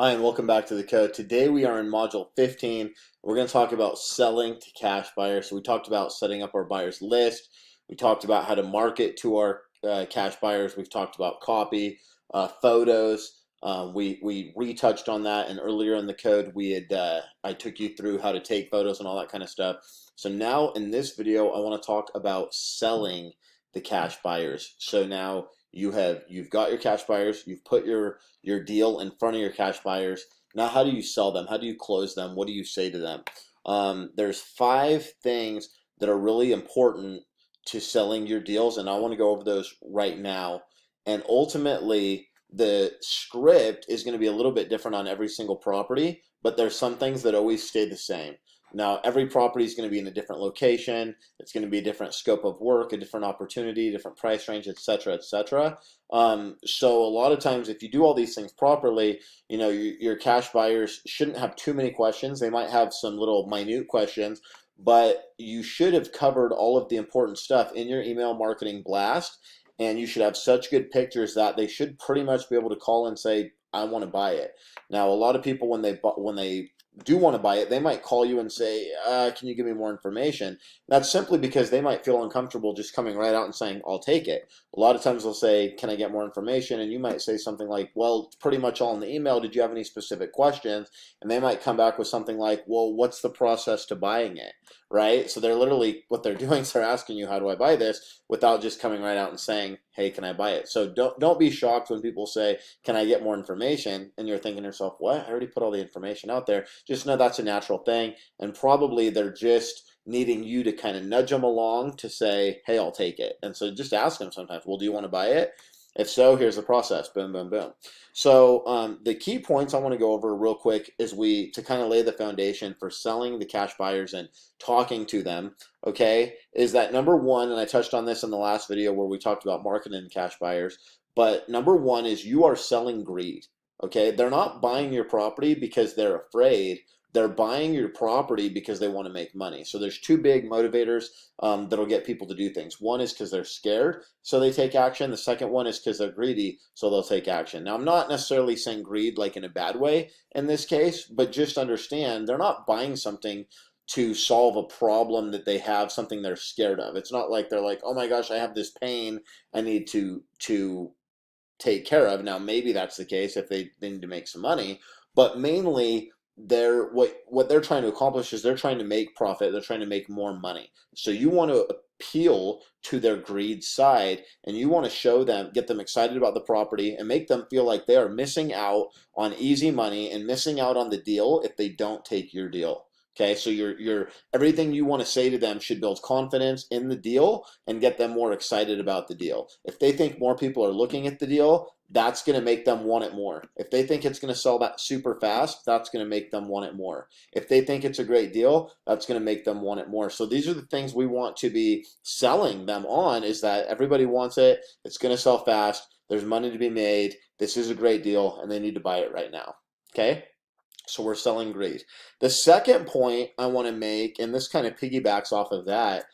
Hi, and welcome back to the code. Today we are in module 15. We're going to talk about selling to cash buyers. So we talked about setting up our buyers list. We talked about how to market to our cash buyers. We've talked about copy, photos. We retouched on that, and earlier in the code we had I took you through how to take photos and all that kind of stuff. So now in this video I want to talk about selling the cash buyers. So now you've got your cash buyers. You've put your deal in front of your cash buyers. Now, how do you sell them? How do you close them? What do you say to them? There's 5 things that are really important to selling your deals, and I want to go over those right now. And ultimately, the script is going to be a little bit different on every single property, but there's some things that always stay the same. Now, every property is going to be in a different location. It's going to be a different scope of work, a different opportunity, different price range, etc., etc. So a lot of times, if you do all these things properly, your cash buyers shouldn't have too many questions. They might have some little minute questions, but you should have covered all of the important stuff in your email marketing blast, and you should have such good pictures that they should pretty much be able to call and say, "I want to buy it." Now, a lot of people when they do want to buy it, they might call you and say, "Can you give me more information?" That's simply because they might feel uncomfortable just coming right out and saying, "I'll take it." A lot of times they'll say, "Can I get more information?" And you might say something like, "Well, it's pretty much all in the email. Did you have any specific questions?" And they might come back with something like, "Well, what's the process to buying it?" Right? So they're literally, what they're doing is they're asking you, "How do I buy this?" without just coming right out and saying, "Hey, can I buy it?" So don't be shocked when people say, "Can I get more information?" And you're thinking to yourself, "What? I already put all the information out there." Just know that's a natural thing, and probably they're just needing you to kind of nudge them along to say, "Hey, I'll take it." And so just ask them sometimes, "Well, do you want to buy it? If so, here's the process." Boom, boom, boom. So the key points I want to go over real quick is to kind of lay the foundation for selling the cash buyers and talking to them. Okay, is that number one, and I touched on this in the last video where we talked about marketing cash buyers. But number one is you are selling greed. Okay, they're not buying your property because they're afraid. They're buying your property because they want to make money. So there's 2 big motivators that'll get people to do things. One is because they're scared, so they take action. The second one is because they're greedy, so they'll take action. Now, I'm not necessarily saying greed like in a bad way in this case, but just understand they're not buying something to solve a problem that they have, something they're scared of. It's not like they're like, "Oh my gosh, I have this pain I need to take care of." Now, maybe that's the case if they need to make some money, but mainly what they're trying to accomplish is they're trying to make profit. They're trying to make more money. So you want to appeal to their greed side, and you want to show them, get them excited about the property, and make them feel like they are missing out on easy money and missing out on the deal if they don't take your deal. Okay, so your everything you want to say to them should build confidence in the deal and get them more excited about the deal. If they think more people are looking at the deal, that's going to make them want it more. If they think it's going to sell that super fast, that's going to make them want it more. If they think it's a great deal, that's going to make them want it more. So these are the things we want to be selling them on, is that everybody wants it. It's going to sell fast. There's money to be made. This is a great deal, and they need to buy it right now. Okay? So we're selling greed. The second point I want to make, and this kind of piggybacks off of that,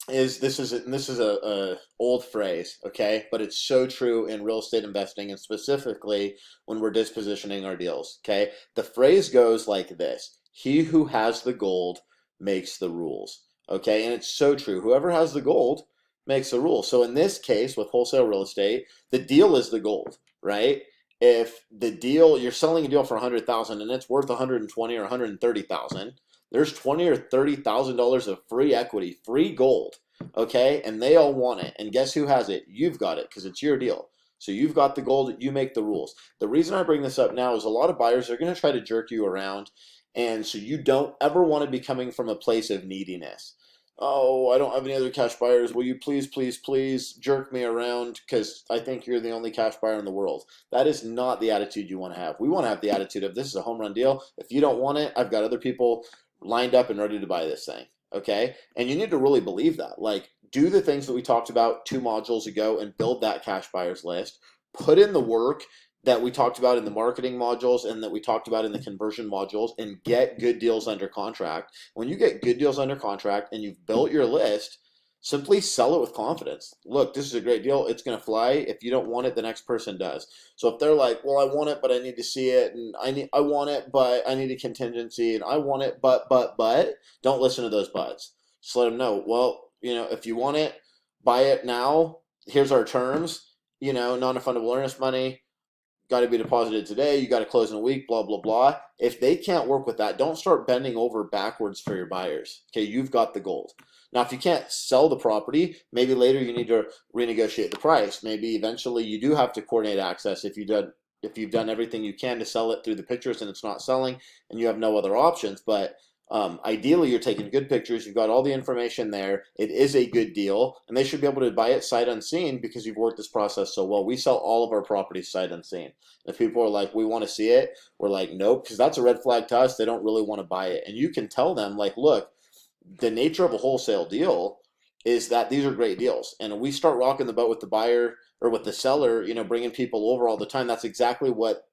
is this is a old phrase, okay? But it's so true in real estate investing, and specifically when we're dispositioning our deals, okay? The phrase goes like this: "He who has the gold makes the rules." Okay, and it's so true. Whoever has the gold makes the rules. So in this case, with wholesale real estate, the deal is the gold, right? If the deal, you're selling a deal for 100,000 and it's worth 120 or 130,000, there's 20 or 30,000 dollars of free equity, free gold, okay? And they all want it. And guess who has it? You've got it, because it's your deal. So you've got the gold. You make the rules. The reason I bring this up now is a lot of buyers are going to try to jerk you around, and so you don't ever want to be coming from a place of neediness. "Oh, I don't have any other cash buyers. Will you please, please, please jerk me around because I think you're the only cash buyer in the world?" That is not the attitude you want to have. We want to have the attitude of, "This is a home run deal. If you don't want it, I've got other people lined up and ready to buy this thing." Okay? And you need to really believe that. Like, do the things that we talked about 2 modules ago and build that cash buyers list. Put in the work that we talked about in the marketing modules and that we talked about in the conversion modules, and get good deals under contract. When you get good deals under contract and you've built your list, Simply sell it with confidence. Look, this is a great deal. It's going to fly. If you don't want it, the next person does. So if they're like, well, I want it, but I need to see it, and I want it, but I need a contingency, and I want it, but, don't listen to those buts. Just let them know, well, if you want it, buy it now. Here's our terms, non-refundable earnest money, got to be deposited today, you got to close in a week, blah, blah, blah. If they can't work with that, don't start bending over backwards for your buyers. Okay, you've got the gold. Now, if you can't sell the property, maybe later you need to renegotiate the price. Maybe eventually you do have to coordinate access if you've done everything you can to sell it through the pictures and it's not selling and you have no other options. But ideally, you're taking good pictures. You've got all the information there. It is a good deal, and they should be able to buy it sight unseen because you've worked this process so well. We sell all of our properties sight unseen. If people are like, we want to see it, we're like, nope, because that's a red flag to us. They don't really want to buy it. And you can tell them, like, look, the nature of a wholesale deal is that these are great deals. And we start rocking the boat with the buyer or with the seller, bringing people over all the time. That's exactly what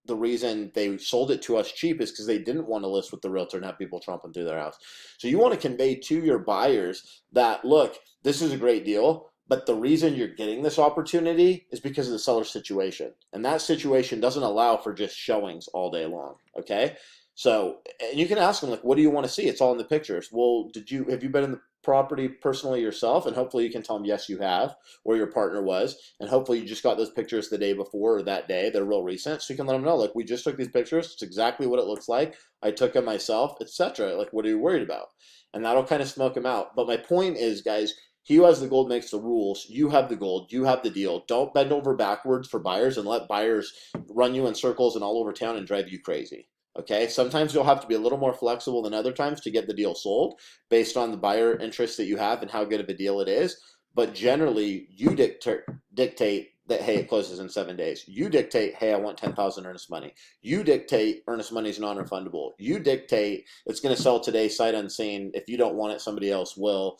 the reason they sold it to us cheap is because they didn't want to list with the realtor and have people tromping through their house. So you want to convey to your buyers that, look, this is a great deal, but the reason you're getting this opportunity is because of the seller's situation. And that situation doesn't allow for just showings all day long, okay? So, and you can ask them, like, what do you want to see? It's all in the pictures. Well, have you been in the property personally yourself? And hopefully you can tell them, yes, you have, or your partner was. And hopefully you just got those pictures the day before or that day. They're real recent. So you can let them know, like, we just took these pictures. It's exactly what it looks like. I took them myself, etc. Like, what are you worried about? And that'll kind of smoke them out. But my point is, guys, he who has the gold makes the rules. You have the gold. You have the deal. Don't bend over backwards for buyers and let buyers run you in circles and all over town and drive you crazy. Okay, sometimes you'll have to be a little more flexible than other times to get the deal sold based on the buyer interest that you have and how good of a deal it is. But generally, you dictate that, hey, it closes in 7 days. You dictate, hey, I want 10,000 earnest money. You dictate earnest money is non-refundable. You dictate it's going to sell today, sight unseen. If you don't want it, somebody else will,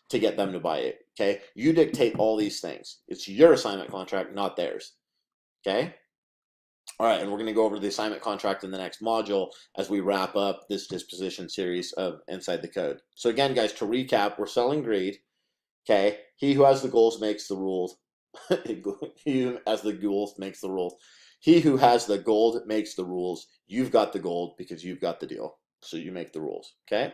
to get them to buy it. Okay, you dictate all these things. It's your assignment contract, not theirs. Okay. All right, and we're going to go over the assignment contract in the next module as we wrap up this disposition series of Inside the Code. So again, guys, to recap, we're selling greed. Okay, he who has the goals makes the rules. He who has the goals makes the rules. He who has the gold makes the rules. You've got the gold because you've got the deal. So you make the rules. Okay.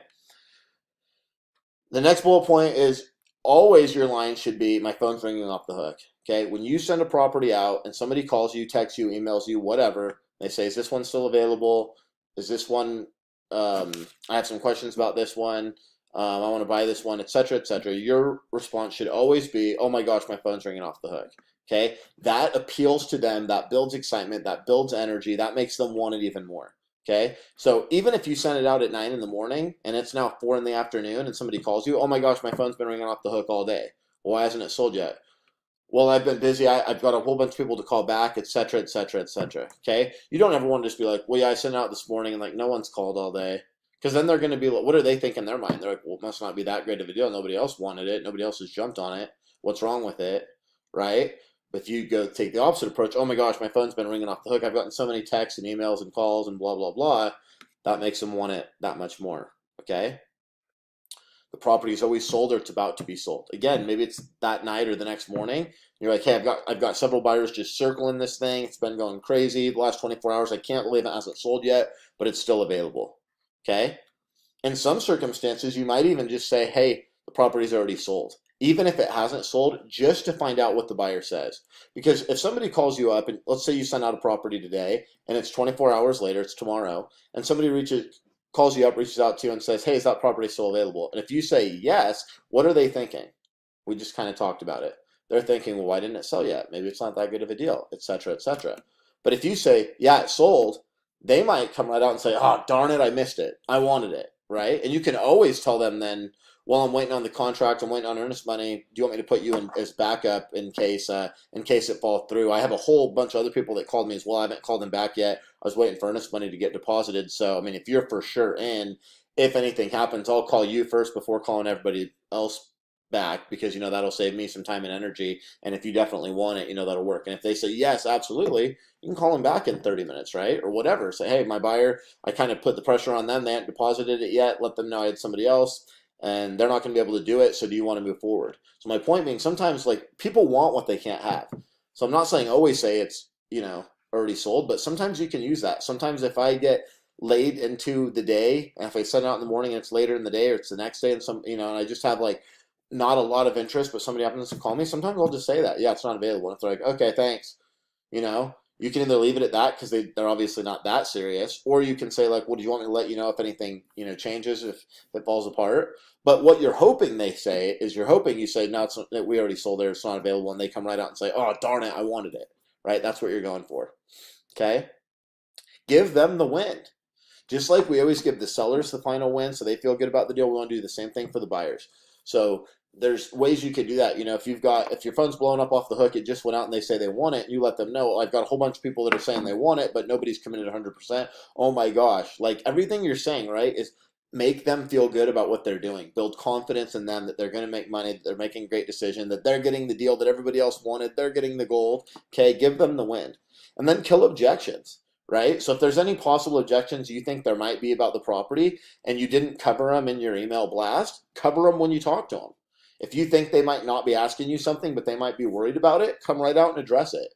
The next bullet point is always your line should be, my phone's ringing off the hook. Okay, when you send a property out and somebody calls you, texts you, emails you, whatever, they say, is this one still available? Is this one, I have some questions about this one. I want to buy this one, etc., etc. Your response should always be, oh my gosh, my phone's ringing off the hook. Okay, that appeals to them, that builds excitement, that builds energy, that makes them want it even more. Okay, so even if you send it out at 9 in the morning and it's now 4 in the afternoon and somebody calls you, oh my gosh, my phone's been ringing off the hook all day. Well, why hasn't it sold yet? Well, I've been busy. I've got a whole bunch of people to call back, etc., etc., etc. Okay, you don't ever want to just be like, well, yeah, I sent it out this morning and like no one's called all day, because then they're going to be like, what are they thinking in their mind? They're like, well, it must not be that great of a deal. Nobody else wanted it. Nobody else has jumped on it. What's wrong with it, right? But if you go take the opposite approach, oh my gosh, my phone's been ringing off the hook. I've gotten so many texts and emails and calls and blah, blah, blah. That makes them want it that much more, okay? The property is always sold or it's about to be sold. Again, maybe it's that night or the next morning. You're like, hey, I've got several buyers just circling this thing. It's been going crazy the last 24 hours. I can't believe it hasn't sold yet, but it's still available, okay? In some circumstances, you might even just say, hey, the property's already sold. Even if it hasn't sold, just to find out what the buyer says. Because if somebody calls you up, and let's say you send out a property today, and it's 24 hours later, it's tomorrow, and somebody calls you up, reaches out to you, and says, hey, is that property still available? And if you say yes, what are they thinking? We just kind of talked about it. They're thinking, well, why didn't it sell yet? Maybe it's not that good of a deal, etc., etc. But if you say, yeah, it sold, they might come right out and say, oh, darn it, I missed it. I wanted it, right? And you can always tell them then, well, I'm waiting on the contract, I'm waiting on earnest money. Do you want me to put you in as backup in case it falls through? I have a whole bunch of other people that called me as well. I haven't called them back yet. I was waiting for earnest money to get deposited. So, I mean, if you're for sure in, if anything happens, I'll call you first before calling everybody else back, because, that'll save me some time and energy. And if you definitely want it, that'll work. And if they say, yes, absolutely, you can call them back in 30 minutes, right? Or whatever. Say, hey, my buyer, I kind of put the pressure on them. They hadn't deposited it yet. Let them know I had somebody else. and they're not going to be able to do it. So do you want to move forward? So my point being, sometimes like people want what they can't have. So I'm not saying always say it's, already sold, but sometimes you can use that. Sometimes if I get late into the day, and if I send it out in the morning and it's later in the day or it's the next day, and and I just have like not a lot of interest, but somebody happens to call me, sometimes I'll just say that, yeah, it's not available. And if they're like, okay, thanks, you can either leave it at that because they're obviously not that serious, or you can say like, well, do you want me to let you know if anything, changes, if it falls apart? But what you're hoping they say is you're hoping you say, no, we already sold it, it's not available, and they come right out and say, oh, darn it, I wanted it, right? That's what you're going for, okay? Give them the win. Just like we always give the sellers the final win so they feel good about the deal, we want to do the same thing for the buyers. So there's ways you could do that. If your phone's blowing up off the hook, it just went out and they say they want it, and you let them know, I've got a whole bunch of people that are saying they want it, but nobody's committed 100%. Oh my gosh. Like everything you're saying, right, is make them feel good about what they're doing. Build confidence in them that they're going to make money, that they're making a great decision, that they're getting the deal that everybody else wanted, they're getting the gold. Okay, give them the win. And then kill objections. Right? So if there's any possible objections you think there might be about the property and you didn't cover them in your email blast, cover them when you talk to them. If you think they might not be asking you something, but they might be worried about it, come right out and address it.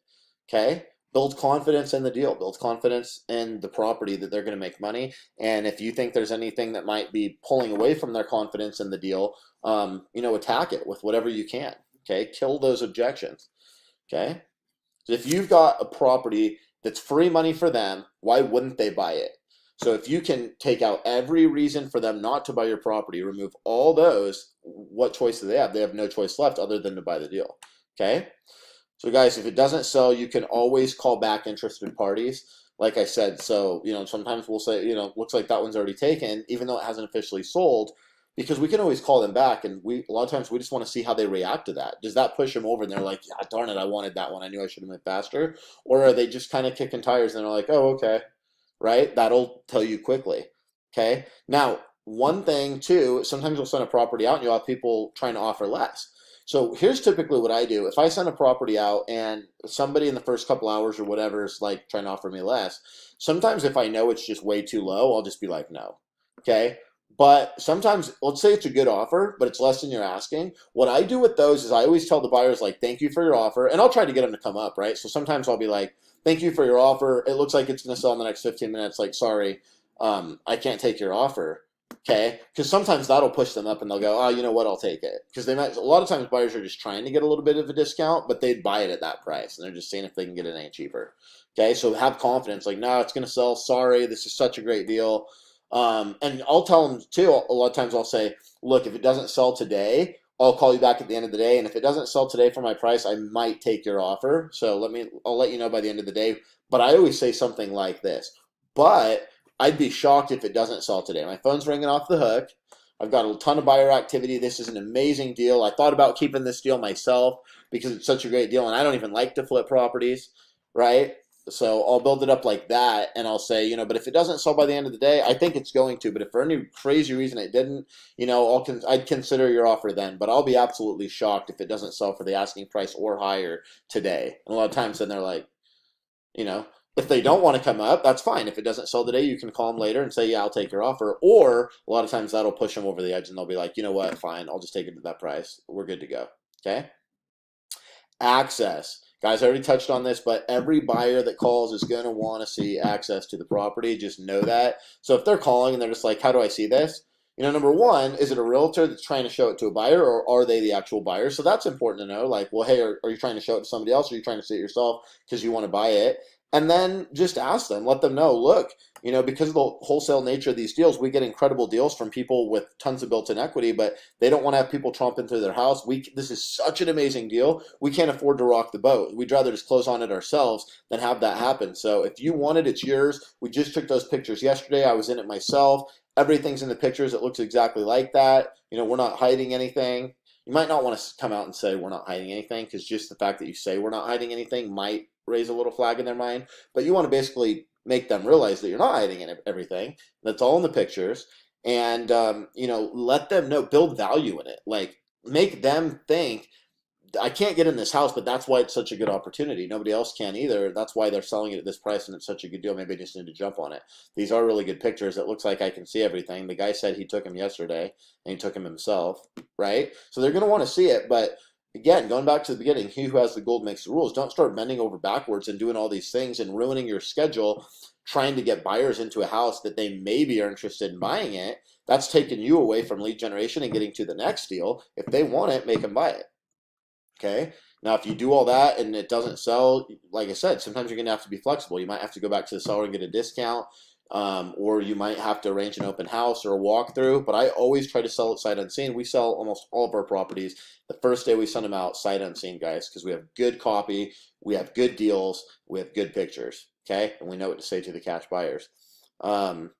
Okay? Build confidence in the deal. Build confidence in the property that they're going to make money. And if you think there's anything that might be pulling away from their confidence in the deal, attack it with whatever you can. Okay? Kill those objections. Okay? So if you've got a property that's free money for them, why wouldn't they buy it? So if you can take out every reason for them not to buy your property, remove all those, what choice do they have? They have no choice left other than to buy the deal. Okay? So guys, if it doesn't sell, you can always call back interested parties. Like I said, so, sometimes we'll say, looks like that one's already taken, even though it hasn't officially sold, because we can always call them back, and a lot of times we just want to see how they react to that. Does that push them over and they're like, yeah, darn it, I wanted that one, I knew I should have moved faster? Or are they just kind of kicking tires and they're like, oh, okay, right? That'll tell you quickly. Okay, now one thing too, sometimes we'll send a property out and you'll have people trying to offer less. So here's typically what I do. If I send a property out and somebody in the first couple hours or whatever is like trying to offer me less, sometimes if I know it's just way too low, I'll just be like, no. Okay. But sometimes, let's say it's a good offer, but it's less than you're asking. What I do with those is I always tell the buyers, like, thank you for your offer. And I'll try to get them to come up, right? So sometimes I'll be like, thank you for your offer. It looks like it's going to sell in the next 15 minutes. Like, sorry, I can't take your offer. Okay, because sometimes that'll push them up and they'll go, oh, you know what, I'll take it. Because a lot of times buyers are just trying to get a little bit of a discount, but they'd buy it at that price. And they're just seeing if they can get it any cheaper. Okay, so have confidence. Like, no, it's going to sell. Sorry, this is such a great deal. And I'll tell them too, a lot of times I'll say, look, if it doesn't sell today, I'll call you back at the end of the day. And if it doesn't sell today for my price, I might take your offer. So I'll let you know by the end of the day. But I always say something like this, but I'd be shocked if it doesn't sell today. My phone's ringing off the hook. I've got a ton of buyer activity. This is an amazing deal. I thought about keeping this deal myself because it's such a great deal. And I don't even like to flip properties, right? So I'll build it up like that, and I'll say, but if it doesn't sell by the end of the day, I think it's going to. But if for any crazy reason it didn't, I'd consider your offer then. But I'll be absolutely shocked if it doesn't sell for the asking price or higher today. And a lot of times then they're like, if they don't want to come up, that's fine. If it doesn't sell today, you can call them later and say, yeah, I'll take your offer. Or a lot of times that'll push them over the edge, and they'll be like, you know what, fine, I'll just take it at that price. We're good to go. Okay? Access. Guys, I already touched on this, but every buyer that calls is going to want to see access to the property. Just know that. So if they're calling and they're just like, how do I see this? Number one, is it a realtor that's trying to show it to a buyer, or are they the actual buyer? So that's important to know. Like, well, hey, are you trying to show it to somebody else, or are you trying to see it yourself because you want to buy it? And then just ask them, let them know, look, because of the wholesale nature of these deals, we get incredible deals from people with tons of built-in equity, but they don't want to have people tromping through their house. This is such an amazing deal. We can't afford to rock the boat. We'd rather just close on it ourselves than have that happen. So if you want it, it's yours. We just took those pictures yesterday. I was in it myself. Everything's in the pictures. It looks exactly like that. We're not hiding anything. You might not want to come out and say we're not hiding anything, because just the fact that you say we're not hiding anything might raise a little flag in their mind. But you want to basically make them realize that you're not hiding everything. That's all in the pictures. And, let them know, build value in it. Like, make them think I can't get in this house, but that's why it's such a good opportunity. Nobody else can either. That's why they're selling it at this price, and it's such a good deal. Maybe I just need to jump on it. These are really good pictures. It looks like I can see everything. The guy said he took them yesterday, and he took them himself, right? So they're going to want to see it. But again, going back to the beginning, he who has the gold makes the rules. Don't start bending over backwards and doing all these things and ruining your schedule trying to get buyers into a house that they maybe are interested in buying it. That's taking you away from lead generation and getting to the next deal. If they want it, make them buy it. Okay. Now, if you do all that and it doesn't sell, like I said, sometimes you're going to have to be flexible. You might have to go back to the seller and get a discount, or you might have to arrange an open house or a walkthrough. But I always try to sell it sight unseen. We sell almost all of our properties the first day we send them out sight unseen, guys, because we have good copy, we have good deals, we have good pictures. Okay, and we know what to say to the cash buyers. Now,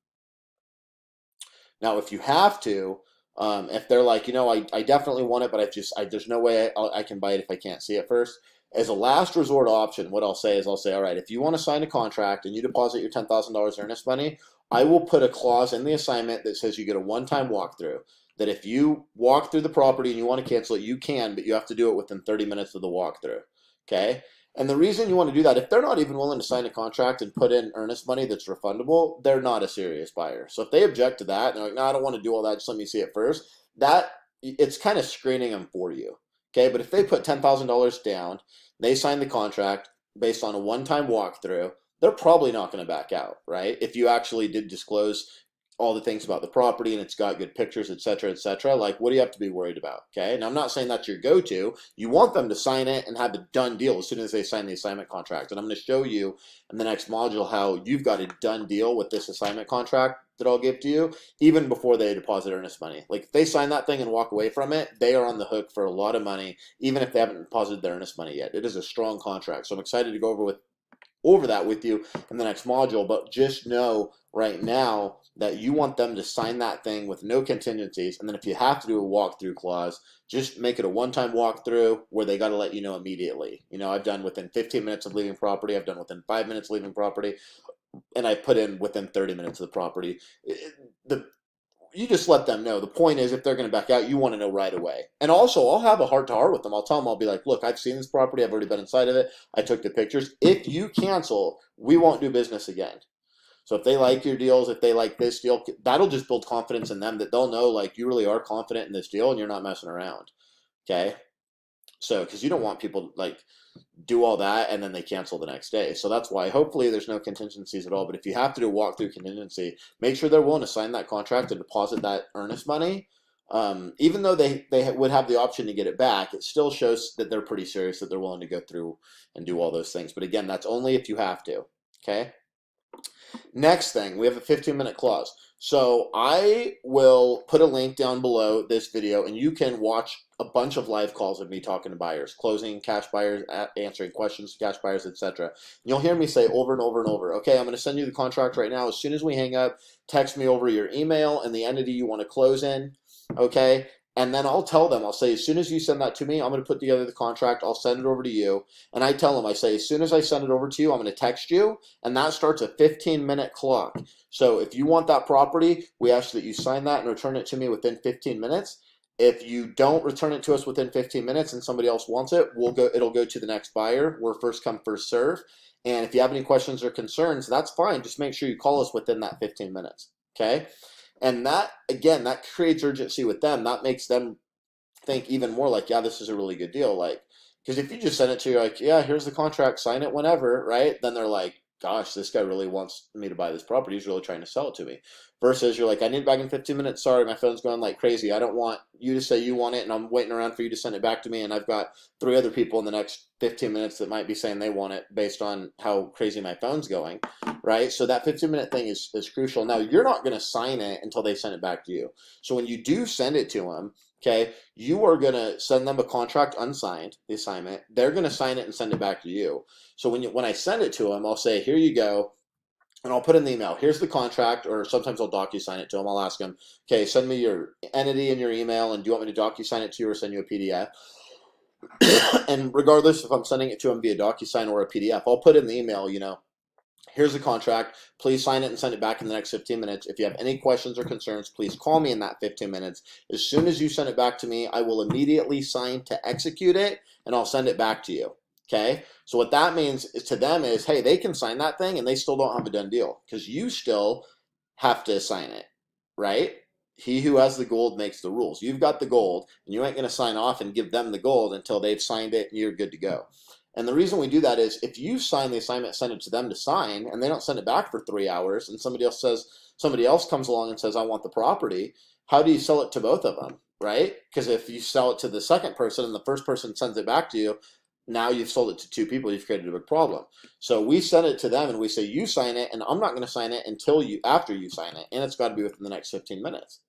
if you have to, if they're like, I definitely want it, but there's no way I can buy it if I can't see it first. As a last resort option, what I'll say, all right, if you want to sign a contract and you deposit your $10,000 earnest money, I will put a clause in the assignment that says you get a one-time walkthrough. That if you walk through the property and you want to cancel it, you can, but you have to do it within 30 minutes of the walkthrough. Okay? And the reason you want to do that, if they're not even willing to sign a contract and put in earnest money that's refundable, they're not a serious buyer. So if they object to that, and they're like, no, I don't want to do all that, just let me see it first, it's kind of screening them for you. Okay, but if they put $10,000 down, they sign the contract based on a one-time walkthrough, they're probably not going to back out, right? If you actually did disclose all the things about the property and it's got good pictures, etc., like what do you have to be worried about? Okay, and I'm not saying that's your go-to. You want them to sign it and have a done deal as soon as they sign the assignment contract. And I'm going to show you in the next module how you've got a done deal with this assignment contract that I'll give to you even before they deposit earnest money. Like if they sign that thing and walk away from it, they are on the hook for a lot of money even if they haven't deposited their earnest money yet. It is a strong contract. So I'm excited to go over that with you in the next module, but just know right now that you want them to sign that thing with no contingencies, and then if you have to do a walkthrough clause, just make it a one-time walkthrough where they got to let you know immediately. I've done within 15 minutes of leaving property, I've done within 5 minutes leaving property, and I put in within 30 minutes of the property. You just let them know. The point is, if they're going to back out, you want to know right away. And also, I'll have a heart-to-heart with them. I'll tell them, I'll be like, look, I've seen this property. I've already been inside of it. I took the pictures. If you cancel, we won't do business again. So if they like your deals, if they like this deal, that'll just build confidence in them that they'll know, like, you really are confident in this deal and you're not messing around. Okay? So, because you don't want people, like, do all that and then they cancel the next day. So that's why hopefully there's no contingencies at all. But if you have to do a walkthrough contingency, make sure they're willing to sign that contract and deposit that earnest money. Even though they would have the option to get it back, it still shows that they're pretty serious, that they're willing to go through and do all those things. But again, that's only if you have to. Okay? Next thing, we have a 15-minute clause. So I will put a link down below this video, and you can watch a bunch of live calls of me talking to buyers, closing cash buyers, answering questions to cash buyers, etc. You'll hear me say over and over and over, okay, I'm going to send you the contract right now. As soon as we hang up, text me over your email and the entity you want to close in, okay? And then I'll tell them, I'll say, as soon as you send that to me, I'm going to put together the contract. I'll send it over to you. And I tell them, I say, as soon as I send it over to you, I'm going to text you. And that starts a 15-minute clock. So if you want that property, we ask that you sign that and return it to me within 15 minutes. If you don't return it to us within 15 minutes and somebody else wants it, it'll go to the next buyer. We're first come, first serve. And if you have any questions or concerns, that's fine. Just make sure you call us within that 15 minutes. Okay? And that, again, that creates urgency with them. That makes them think even more like, yeah, this is a really good deal. Like, because if you just send it to you, like, yeah, here's the contract, sign it whenever, right? Then they're like, gosh, this guy really wants me to buy this property. He's really trying to sell it to me. Versus you're like, I need it back in 15 minutes. Sorry, my phone's going like crazy. I don't want you to say you want it, and I'm waiting around for you to send it back to me, and I've got 3 other people in the next 15 minutes that might be saying they want it based on how crazy my phone's going, right? So that 15-minute thing is crucial. Now, you're not going to sign it until they send it back to you. So when you do send it to them, okay, you are going to send them a contract unsigned, the assignment. They're going to sign it and send it back to you. So when I send it to them, I'll say, here you go. And I'll put in the email, here's the contract, or sometimes I'll DocuSign it to them. I'll ask them, okay, send me your entity and your email, and do you want me to DocuSign it to you or send you a PDF? And regardless if I'm sending it to them via DocuSign or a PDF, I'll put in the email, here's the contract. Please sign it and send it back in the next 15 minutes. If you have any questions or concerns, please call me in that 15 minutes. As soon as you send it back to me, I will immediately sign to execute it, and I'll send it back to you. Okay? So what that means is to them is, hey, they can sign that thing and they still don't have a done deal because you still have to sign it, right? He who has the gold makes the rules. You've got the gold, and you ain't going to sign off and give them the gold until they've signed it and you're good to go. And the reason we do that is if you sign the assignment, send it to them to sign, and they don't send it back for 3 hours, and somebody else comes along and says, I want the property, how do you sell it to both of them, right? Because if you sell it to the second person and the first person sends it back to you, now you've sold it to two people, you've created a big problem. So we send it to them and we say, you sign it, and I'm not going to sign it until after you sign it, and it's got to be within the next 15 minutes.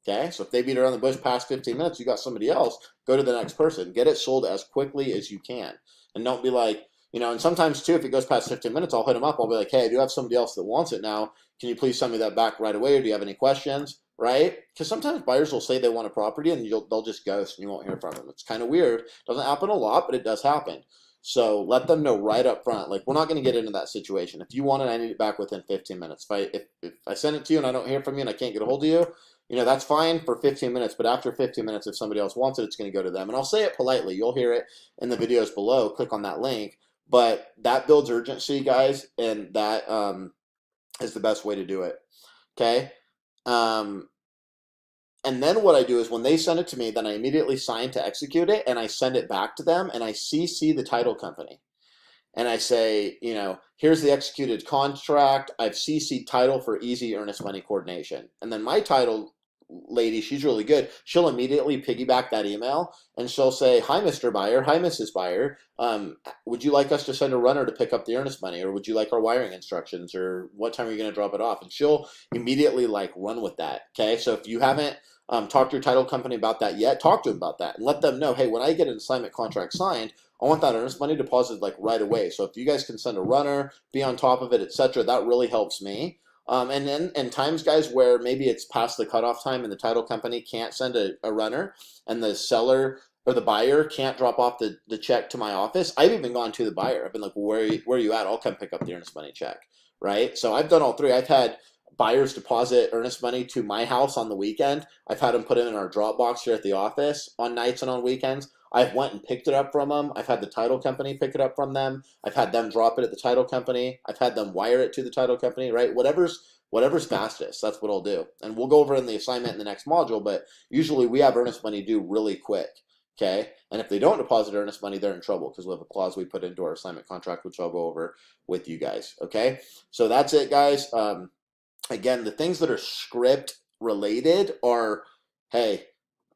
Okay, so if they beat around the bush past 15 minutes, you got somebody else, go to the next person. Get it sold as quickly as you can. And don't be like, and sometimes too, if it goes past 15 minutes, I'll hit them up. I'll be like, hey, I do have somebody else that wants it now. Can you please send me that back right away, or do you have any questions, right? Because sometimes buyers will say they want a property and they'll just ghost and you won't hear from them. It's kind of weird. Doesn't happen a lot, but it does happen. So let them know right up front. Like, we're not going to get into that situation. If you want it, I need it back within 15 minutes. If I send it to you and I don't hear from you and I can't get a hold of you, that's fine for 15 minutes. But after 15 minutes, if somebody else wants it, it's going to go to them. And I'll say it politely. You'll hear it in the videos below. Click on that link. But that builds urgency, guys, and that is the best way to do it. Okay? And then what I do is when they send it to me, then I immediately sign to execute it, and I send it back to them, and I CC the title company. And I say, here's the executed contract. I've CC'd title for easy earnest money coordination. And then my title lady, she's really good. She'll immediately piggyback that email, and she'll say, hi, Mr. Buyer. Hi, Mrs. Buyer. Would you like us to send a runner to pick up the earnest money, or would you like our wiring instructions, or what time are you going to drop it off? And she'll immediately run with that. Okay. So if you haven't talked to your title company about that yet, talk to them about that and let them know, hey, when I get an assignment contract signed, I want that earnest money deposited right away. So if you guys can send a runner, be on top of it, etc., that really helps me. And then in times, guys, where maybe it's past the cutoff time and the title company can't send a runner, and the seller or the buyer can't drop off the check to my office, I've even gone to the buyer. I've been like, where are you at? I'll come pick up the earnest money check, right? So I've done all three. I've had buyers deposit earnest money to my house on the weekend. I've had them put it in our Dropbox here at the office on nights and on weekends. I've went and picked it up from them. I've had the title company pick it up from them. I've had them drop it at the title company. I've had them wire it to the title company, right? Whatever's fastest, that's what I'll do. And we'll go over in the assignment in the next module, but usually we have earnest money due really quick, okay? And if they don't deposit earnest money, they're in trouble because we have a clause we put into our assignment contract, which I'll go over with you guys, okay? So that's it, guys. Again, the things that are script related are, hey,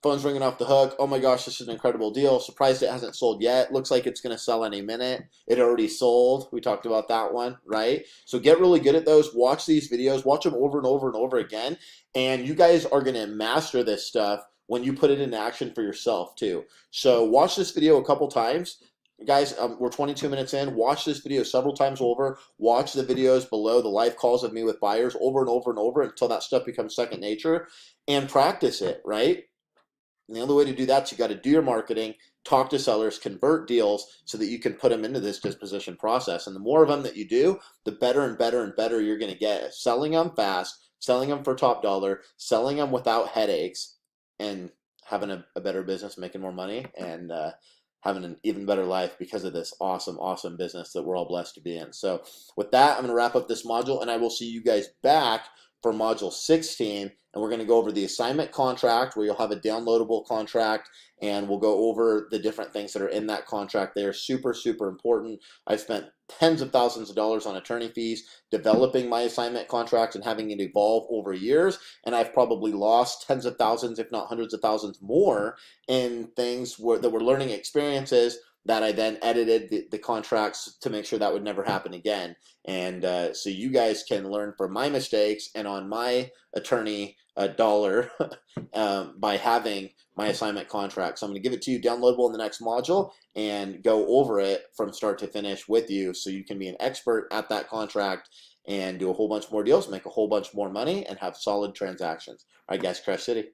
phone's ringing off the hook. Oh my gosh, this is an incredible deal. Surprised it hasn't sold yet. Looks like it's going to sell any minute. It already sold. We talked about that one, right? So get really good at those. Watch these videos. Watch them over and over and over again. And you guys are going to master this stuff when you put it into action for yourself too. So watch this video a couple times. Guys, we're 22 minutes in. Watch this video several times over. Watch the videos below, the live calls of me with buyers over and over and over until that stuff becomes second nature, and practice it, right? And the only way to do that is you got to do your marketing, talk to sellers, convert deals so that you can put them into this disposition process. And the more of them that you do, the better and better and better you're going to get. Selling them fast, selling them for top dollar, selling them without headaches, and having a better business, making more money, and having an even better life because of this awesome, awesome business that we're all blessed to be in. So with that, I'm going to wrap up this module, and I will see you guys back for module 16, and we're going to go over the assignment contract, where you'll have a downloadable contract, and we'll go over the different things that are in that contract. They are super, super important. I've spent tens of thousands of dollars on attorney fees developing my assignment contract and having it evolve over years, and I've probably lost tens of thousands, if not hundreds of thousands more, in things that were learning experiences that I then edited the contracts to make sure that would never happen again. And so you guys can learn from my mistakes and on my attorney dollar by having my assignment contract. So I'm going to give it to you downloadable in the next module and go over it from start to finish with you so you can be an expert at that contract and do a whole bunch more deals, make a whole bunch more money, and have solid transactions. All right, guys, Crash City.